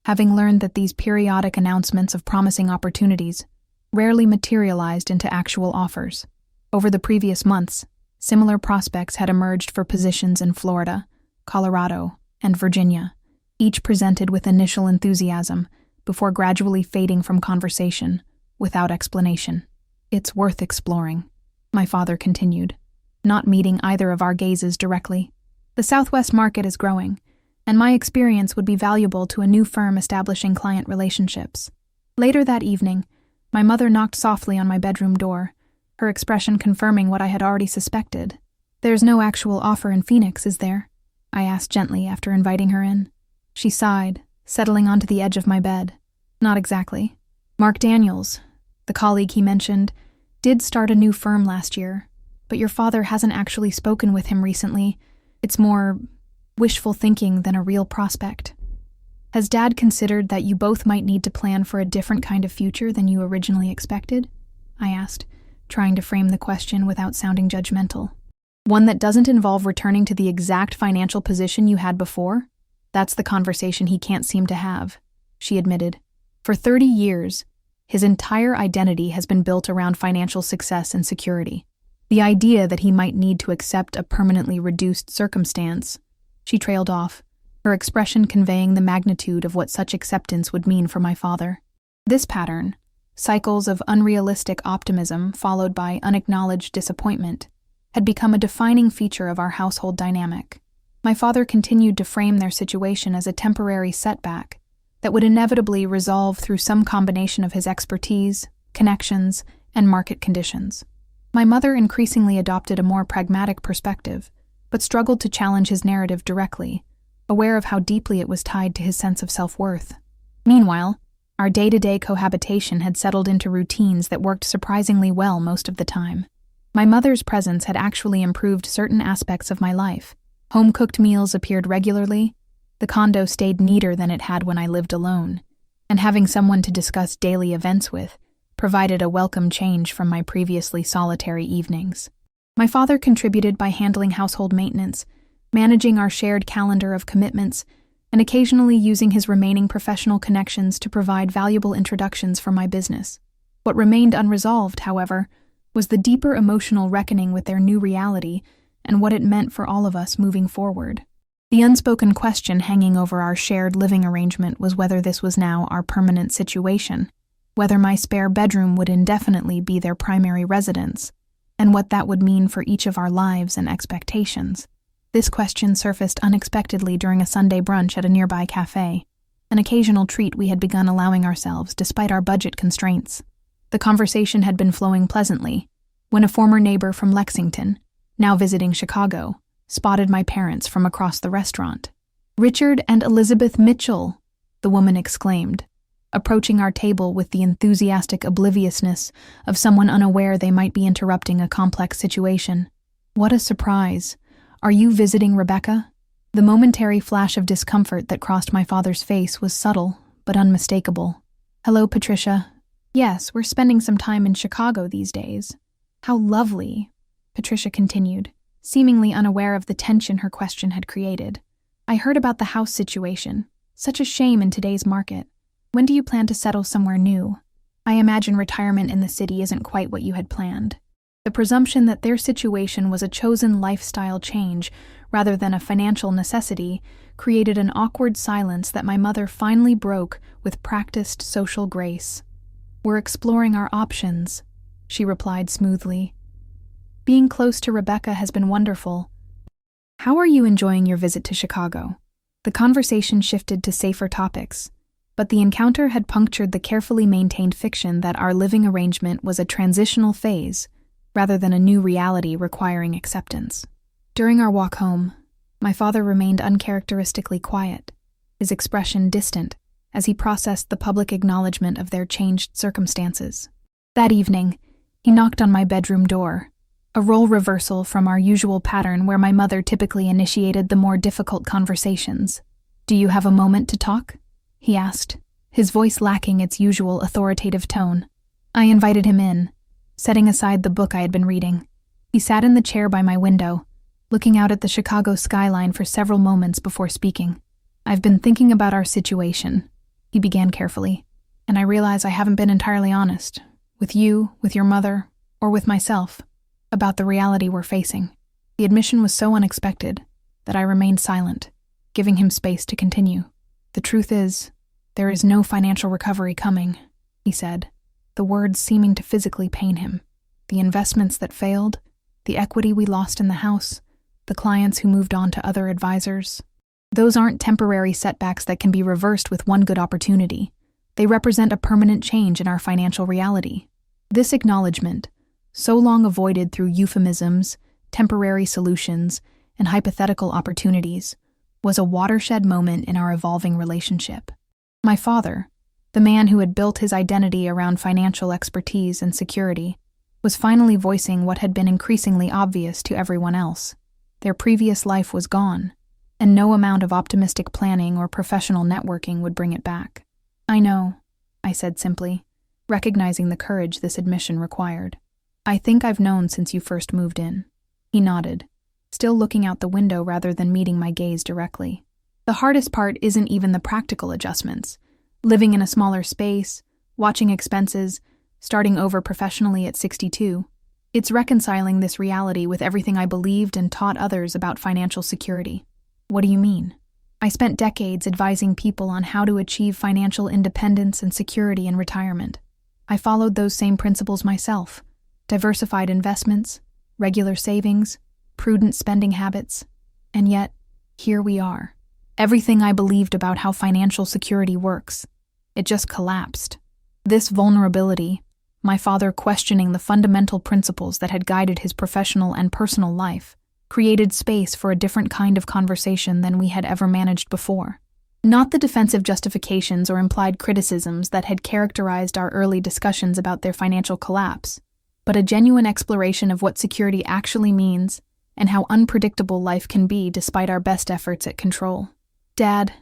having learned that these periodic announcements of promising opportunities rarely materialized into actual offers. Over the previous months, similar prospects had emerged for positions in Florida, Colorado, and Virginia, each presented with initial enthusiasm before gradually fading from conversation without explanation. "It's worth exploring," my father continued, not meeting either of our gazes directly. "The Southwest market is growing, and my experience would be valuable to a new firm establishing client relationships." Later that evening, my mother knocked softly on my bedroom door, her expression confirming what I had already suspected. "There's no actual offer in Phoenix, is there?" I asked gently after inviting her in. She sighed, settling onto the edge of my bed. "Not exactly. Mark Daniels, the colleague he mentioned, did start a new firm last year, but your father hasn't actually spoken with him recently. It's more wishful thinking than a real prospect." "Has Dad considered that you both might need to plan for a different kind of future than you originally expected?" I asked, trying to frame the question without sounding judgmental. "One that doesn't involve returning to the exact financial position you had before? That's the conversation he can't seem to have," she admitted. "For 30 years, his entire identity has been built around financial success and security. The idea that he might need to accept a permanently reduced circumstance..." She trailed off, her expression conveying the magnitude of what such acceptance would mean for my father. This pattern, cycles of unrealistic optimism followed by unacknowledged disappointment, had become a defining feature of our household dynamic. My father continued to frame their situation as a temporary setback that would inevitably resolve through some combination of his expertise, connections, and market conditions. My mother increasingly adopted a more pragmatic perspective, but struggled to challenge his narrative directly, aware of how deeply it was tied to his sense of self-worth. Meanwhile, our day-to-day cohabitation had settled into routines that worked surprisingly well most of the time. My mother's presence had actually improved certain aspects of my life. Home-cooked meals appeared regularly, the condo stayed neater than it had when I lived alone, and having someone to discuss daily events with provided a welcome change from my previously solitary evenings. My father contributed by handling household maintenance, managing our shared calendar of commitments, and occasionally using his remaining professional connections to provide valuable introductions for my business. What remained unresolved, however, was the deeper emotional reckoning with their new reality and what it meant for all of us moving forward. The unspoken question hanging over our shared living arrangement was whether this was now our permanent situation, whether my spare bedroom would indefinitely be their primary residence, and what that would mean for each of our lives and expectations. This question surfaced unexpectedly during a Sunday brunch at a nearby cafe, an occasional treat we had begun allowing ourselves despite our budget constraints. The conversation had been flowing pleasantly when a former neighbor from Lexington, now visiting Chicago, spotted my parents from across the restaurant. "Richard and Elizabeth Mitchell," the woman exclaimed, approaching our table with the enthusiastic obliviousness of someone unaware they might be interrupting a complex situation. "What a surprise. Are you visiting Rebecca?" The momentary flash of discomfort that crossed my father's face was subtle, but unmistakable. "Hello, Patricia. Yes, we're spending some time in Chicago these days." "How lovely," Patricia continued, seemingly unaware of the tension her question had created. "I heard about the house situation. Such a shame in today's market. When do you plan to settle somewhere new? I imagine retirement in the city isn't quite what you had planned." The presumption that their situation was a chosen lifestyle change rather than a financial necessity created an awkward silence that my mother finally broke with practiced social grace. "We're exploring our options," she replied smoothly. "Being close to Rebecca has been wonderful. How are you enjoying your visit to Chicago?" The conversation shifted to safer topics, but the encounter had punctured the carefully maintained fiction that our living arrangement was a transitional phase rather than a new reality requiring acceptance. During our walk home, my father remained uncharacteristically quiet, his expression distant as he processed the public acknowledgement of their changed circumstances. That evening, he knocked on my bedroom door, a role reversal from our usual pattern where my mother typically initiated the more difficult conversations. "Do you have a moment to talk?" he asked, his voice lacking its usual authoritative tone. I invited him in, setting aside the book I had been reading. He sat in the chair by my window, looking out at the Chicago skyline for several moments before speaking. "I've been thinking about our situation," he began carefully, "and I realize I haven't been entirely honest, with you, with your mother, or with myself, about the reality we're facing." The admission was so unexpected that I remained silent, giving him space to continue. "The truth is, there is no financial recovery coming," he said, the words seeming to physically pain him. "The investments that failed, the equity we lost in the house, the clients who moved on to other advisors, those aren't temporary setbacks that can be reversed with one good opportunity. They represent a permanent change in our financial reality." This acknowledgement, so long avoided through euphemisms, temporary solutions, and hypothetical opportunities, was a watershed moment in our evolving relationship. My father, the man who had built his identity around financial expertise and security, was finally voicing what had been increasingly obvious to everyone else. Their previous life was gone, and no amount of optimistic planning or professional networking would bring it back. "I know," I said simply, recognizing the courage this admission required. "I think I've known since you first moved in." He nodded, still looking out the window rather than meeting my gaze directly. "The hardest part isn't even the practical adjustments. Living in a smaller space, watching expenses, starting over professionally at 62. It's reconciling this reality with everything I believed and taught others about financial security." "What do you mean?" "I spent decades advising people on how to achieve financial independence and security in retirement. I followed those same principles myself: diversified investments, regular savings, prudent spending habits. And yet, here we are. Everything I believed about how financial security works, it just collapsed. This vulnerability, my father questioning the fundamental principles that had guided his professional and personal life, created space for a different kind of conversation than we had ever managed before. Not the defensive justifications or implied criticisms that had characterized our early discussions about their financial collapse, but a genuine exploration of what security actually means and how unpredictable life can be despite our best efforts at control. "Dad,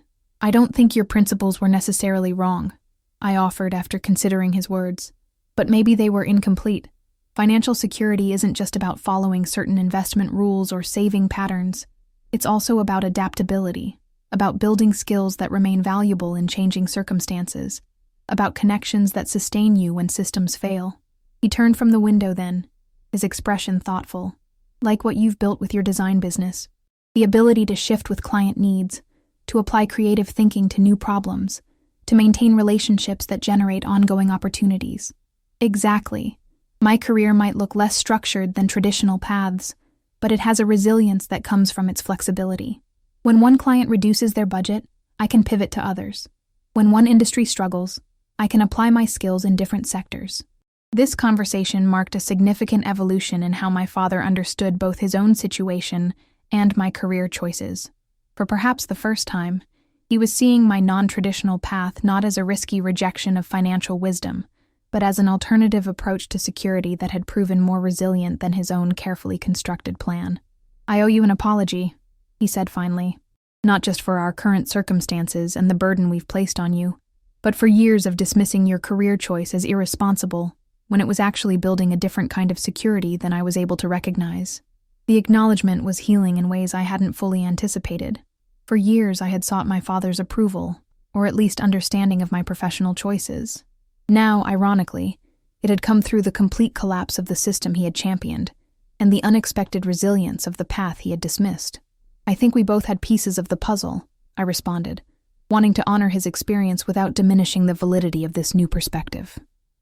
I don't think your principles were necessarily wrong," I offered after considering his words. But maybe they were incomplete. Financial security isn't just about following certain investment rules or saving patterns. It's also about adaptability, about building skills that remain valuable in changing circumstances, about connections that sustain you when systems fail. He turned from the window then, his expression thoughtful. Like what you've built with your design business. The ability to shift with client needs, to apply creative thinking to new problems, to maintain relationships that generate ongoing opportunities. Exactly. My career might look less structured than traditional paths, but it has a resilience that comes from its flexibility. When one client reduces their budget, I can pivot to others. When one industry struggles, I can apply my skills in different sectors. This conversation marked a significant evolution in how my father understood both his own situation and my career choices. For perhaps the first time, he was seeing my non-traditional path not as a risky rejection of financial wisdom, but as an alternative approach to security that had proven more resilient than his own carefully constructed plan. "I owe you an apology," he said finally, "not just for our current circumstances and the burden we've placed on you, but for years of dismissing your career choice as irresponsible when it was actually building a different kind of security than I was able to recognize." The acknowledgement was healing in ways I hadn't fully anticipated. For years I had sought my father's approval, or at least understanding of my professional choices. Now, ironically, it had come through the complete collapse of the system he had championed, and the unexpected resilience of the path he had dismissed. "I think we both had pieces of the puzzle," I responded, wanting to honor his experience without diminishing the validity of this new perspective.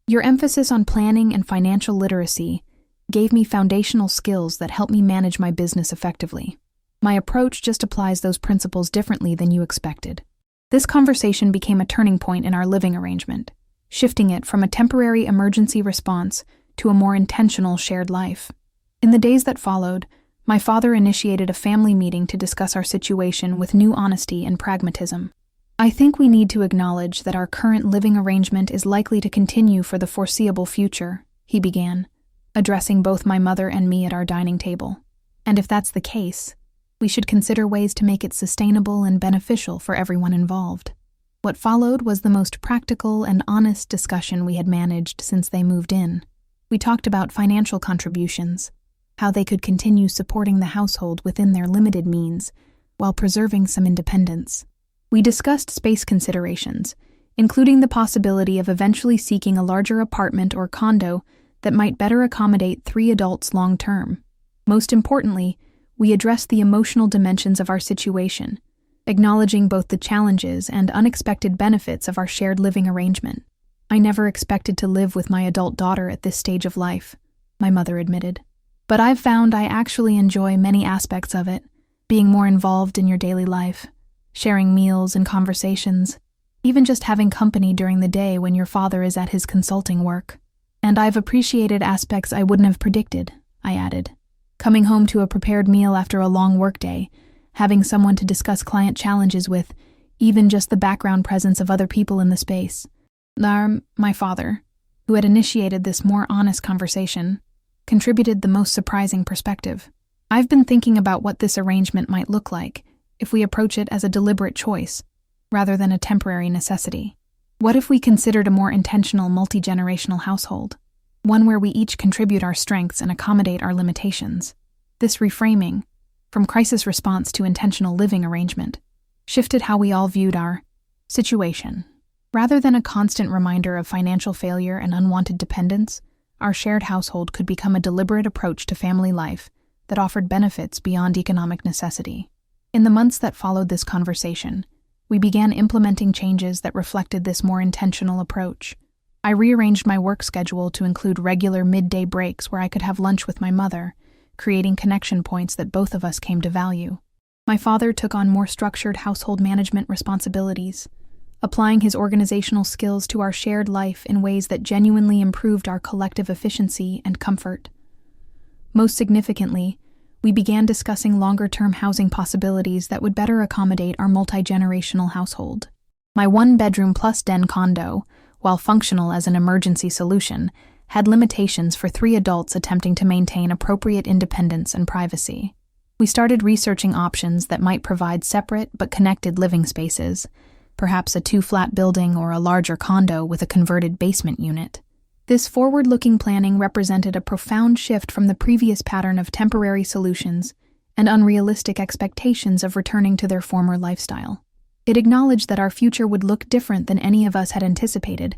"Your emphasis on planning and financial literacy gave me foundational skills that help me manage my business effectively. My approach just applies those principles differently than you expected." This conversation became a turning point in our living arrangement, shifting it from a temporary emergency response to a more intentional shared life. In the days that followed, my father initiated a family meeting to discuss our situation with new honesty and pragmatism. "I think we need to acknowledge that our current living arrangement is likely to continue for the foreseeable future," he began, addressing both my mother and me at our dining table. "And if that's the case, we should consider ways to make it sustainable and beneficial for everyone involved." What followed was the most practical and honest discussion we had managed since they moved in. We talked about financial contributions, how they could continue supporting the household within their limited means while preserving some independence. We discussed space considerations, including the possibility of eventually seeking a larger apartment or condo that might better accommodate 3 adults long-term. Most importantly, we addressed the emotional dimensions of our situation, acknowledging both the challenges and unexpected benefits of our shared living arrangement. "I never expected to live with my adult daughter at this stage of life," my mother admitted. "But I've found I actually enjoy many aspects of it, being more involved in your daily life, sharing meals and conversations, even just having company during the day when your father is at his consulting work. And I've appreciated aspects I wouldn't have predicted," I added. "Coming home to a prepared meal after a long workday, having someone to discuss client challenges with, even just the background presence of other people in the space." My father, who had initiated this more honest conversation, contributed the most surprising perspective. "I've been thinking about what this arrangement might look like if we approach it as a deliberate choice, rather than a temporary necessity. What if we considered a more intentional multi-generational household, one where we each contribute our strengths and accommodate our limitations?" This reframing, from crisis response to intentional living arrangement, shifted how we all viewed our situation. Rather than a constant reminder of financial failure and unwanted dependence, our shared household could become a deliberate approach to family life that offered benefits beyond economic necessity. In the months that followed this conversation, we began implementing changes that reflected this more intentional approach. I rearranged my work schedule to include regular midday breaks where I could have lunch with my mother, creating connection points that both of us came to value. My father took on more structured household management responsibilities, applying his organizational skills to our shared life in ways that genuinely improved our collective efficiency and comfort. Most significantly, we began discussing longer-term housing possibilities that would better accommodate our multi-generational household. My 1-bedroom plus den condo, while functional as an emergency solution, had limitations for 3 adults attempting to maintain appropriate independence and privacy. We started researching options that might provide separate but connected living spaces, perhaps a 2-flat building or a larger condo with a converted basement unit. This forward-looking planning represented a profound shift from the previous pattern of temporary solutions and unrealistic expectations of returning to their former lifestyle. It acknowledged that our future would look different than any of us had anticipated,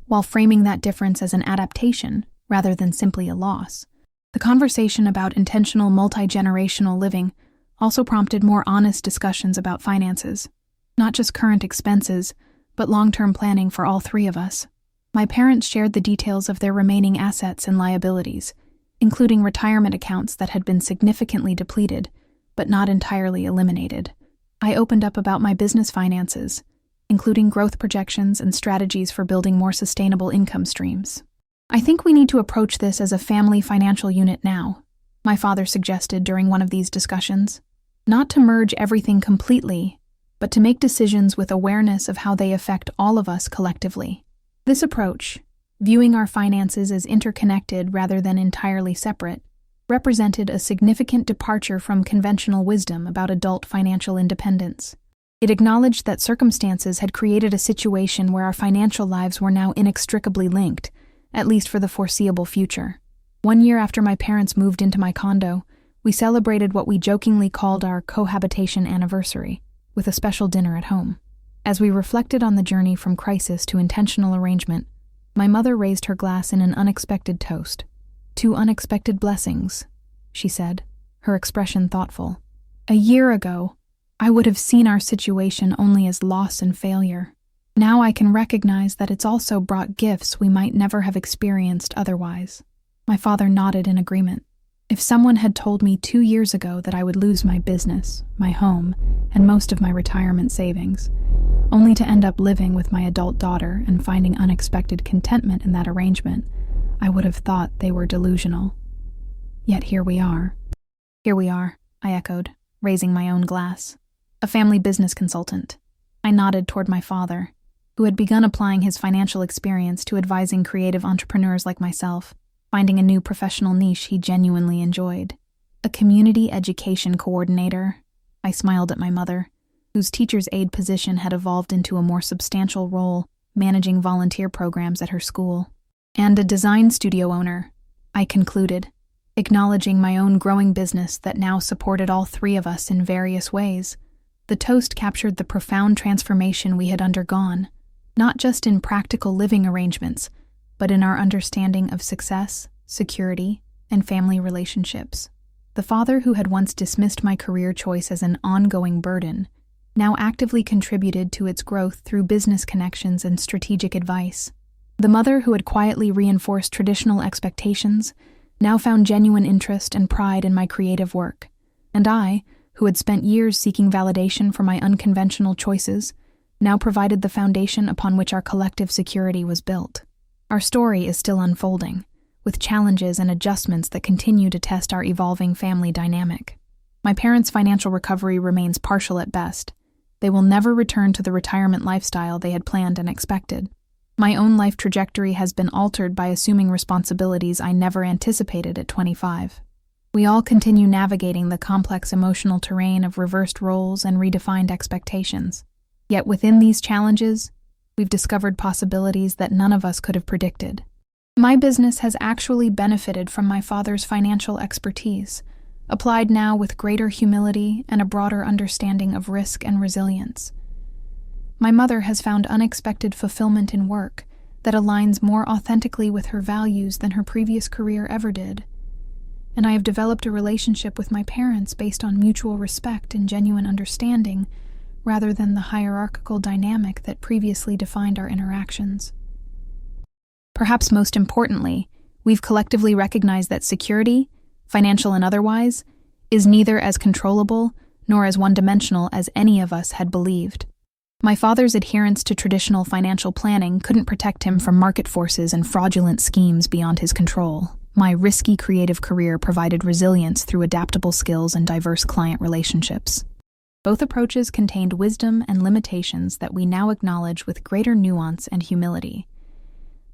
while framing that difference as an adaptation rather than simply a loss. The conversation about intentional multi-generational living also prompted more honest discussions about finances, not just current expenses, but long-term planning for all three of us. My parents shared the details of their remaining assets and liabilities, including retirement accounts that had been significantly depleted, but not entirely eliminated. I opened up about my business finances, including growth projections and strategies for building more sustainable income streams. "I think we need to approach this as a family financial unit now," my father suggested during one of these discussions. "Not to merge everything completely, but to make decisions with awareness of how they affect all of us collectively." This approach, viewing our finances as interconnected rather than entirely separate, represented a significant departure from conventional wisdom about adult financial independence. It acknowledged that circumstances had created a situation where our financial lives were now inextricably linked, at least for the foreseeable future. 1 year after my parents moved into my condo, we celebrated what we jokingly called our cohabitation anniversary, with a special dinner at home. As we reflected on the journey from crisis to intentional arrangement, my mother raised her glass in an unexpected toast. "Two unexpected blessings," she said, her expression thoughtful. "A year ago, I would have seen our situation only as loss and failure. Now I can recognize that it's also brought gifts we might never have experienced otherwise." My father nodded in agreement. If someone had told me 2 years ago that I would lose my business, my home, and most of my retirement savings, only to end up living with my adult daughter and finding unexpected contentment in that arrangement, I would have thought they were delusional. Yet here we are. "Here we are," I echoed, raising my own glass. "A family business consultant." I nodded toward my father, who had begun applying his financial experience to advising creative entrepreneurs like myself, finding a new professional niche he genuinely enjoyed. "A community education coordinator," I smiled at my mother, whose teacher's aide position had evolved into a more substantial role, managing volunteer programs at her school. "And a design studio owner," I concluded, acknowledging my own growing business that now supported all three of us in various ways. The toast captured the profound transformation we had undergone, not just in practical living arrangements, but in our understanding of success, security, and family relationships. The father who had once dismissed my career choice as an ongoing burden now actively contributed to its growth through business connections and strategic advice. The mother who had quietly reinforced traditional expectations now found genuine interest and pride in my creative work. And I, who had spent years seeking validation for my unconventional choices, now provided the foundation upon which our collective security was built. Our story is still unfolding, with challenges and adjustments that continue to test our evolving family dynamic. My parents' financial recovery remains partial at best. They will never return to the retirement lifestyle they had planned and expected. My own life trajectory has been altered by assuming responsibilities I never anticipated at 25. We all continue navigating the complex emotional terrain of reversed roles and redefined expectations. Yet within these challenges, we've discovered possibilities that none of us could have predicted. My business has actually benefited from my father's financial expertise, applied now with greater humility and a broader understanding of risk and resilience. My mother has found unexpected fulfillment in work that aligns more authentically with her values than her previous career ever did. And I have developed a relationship with my parents based on mutual respect and genuine understanding, rather than the hierarchical dynamic that previously defined our interactions. Perhaps most importantly, we've collectively recognized that security, financial and otherwise, is neither as controllable nor as one-dimensional as any of us had believed. My father's adherence to traditional financial planning couldn't protect him from market forces and fraudulent schemes beyond his control. My risky creative career provided resilience through adaptable skills and diverse client relationships. Both approaches contained wisdom and limitations that we now acknowledge with greater nuance and humility.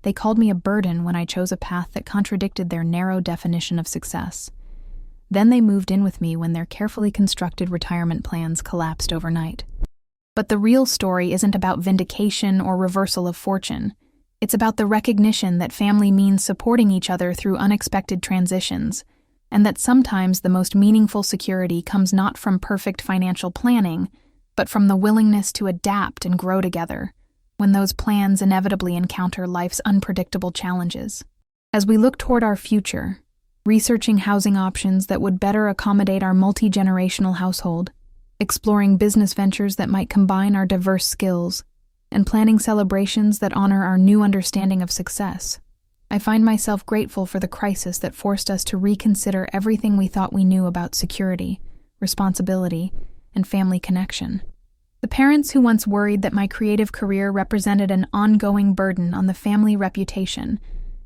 They called me a burden when I chose a path that contradicted their narrow definition of success. Then they moved in with me when their carefully constructed retirement plans collapsed overnight. But the real story isn't about vindication or reversal of fortune. It's about the recognition that family means supporting each other through unexpected transitions, and that sometimes the most meaningful security comes not from perfect financial planning, but from the willingness to adapt and grow together when those plans inevitably encounter life's unpredictable challenges. As we look toward our future, researching housing options that would better accommodate our multi-generational household, exploring business ventures that might combine our diverse skills, and planning celebrations that honor our new understanding of success, I find myself grateful for the crisis that forced us to reconsider everything we thought we knew about security, responsibility, and family connection. The parents who once worried that my creative career represented an ongoing burden on the family reputation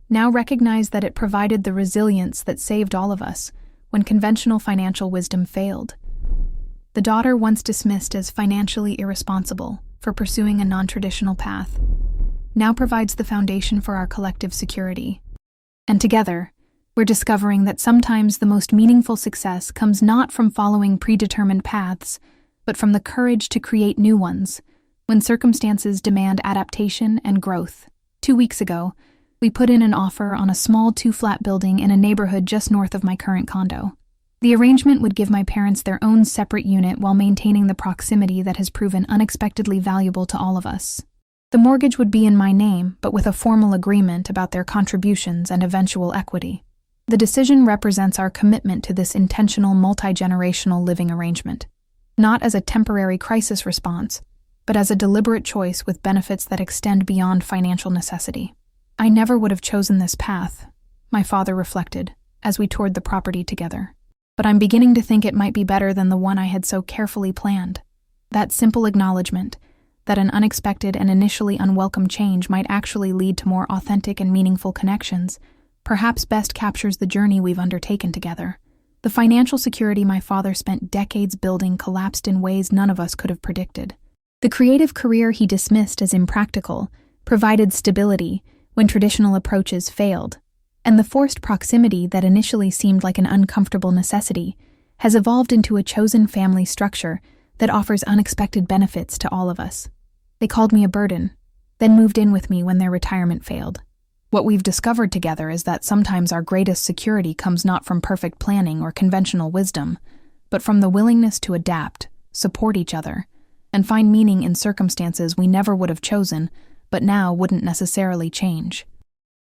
now recognize that it provided the resilience that saved all of us when conventional financial wisdom failed. The daughter once dismissed as financially irresponsible for pursuing a non-traditional path now provides the foundation for our collective security. And together, we're discovering that sometimes the most meaningful success comes not from following predetermined paths, but from the courage to create new ones when circumstances demand adaptation and growth. 2 weeks ago, we put in an offer on a small 2-flat building in a neighborhood just north of my current condo. The arrangement would give my parents their own separate unit while maintaining the proximity that has proven unexpectedly valuable to all of us. The mortgage would be in my name, but with a formal agreement about their contributions and eventual equity. The decision represents our commitment to this intentional multi-generational living arrangement, not as a temporary crisis response, but as a deliberate choice with benefits that extend beyond financial necessity. I never would have chosen this path, my father reflected, as we toured the property together. But I'm beginning to think it might be better than the one I had so carefully planned. That simple acknowledgement that an unexpected and initially unwelcome change might actually lead to more authentic and meaningful connections perhaps best captures the journey we've undertaken together. The financial security my father spent decades building collapsed in ways none of us could have predicted. The creative career he dismissed as impractical provided stability when traditional approaches failed, and the forced proximity that initially seemed like an uncomfortable necessity has evolved into a chosen family structure that offers unexpected benefits to all of us. They called me a burden, then moved in with me when their retirement failed. What we've discovered together is that sometimes our greatest security comes not from perfect planning or conventional wisdom, but from the willingness to adapt, support each other, and find meaning in circumstances we never would have chosen, but now wouldn't necessarily change.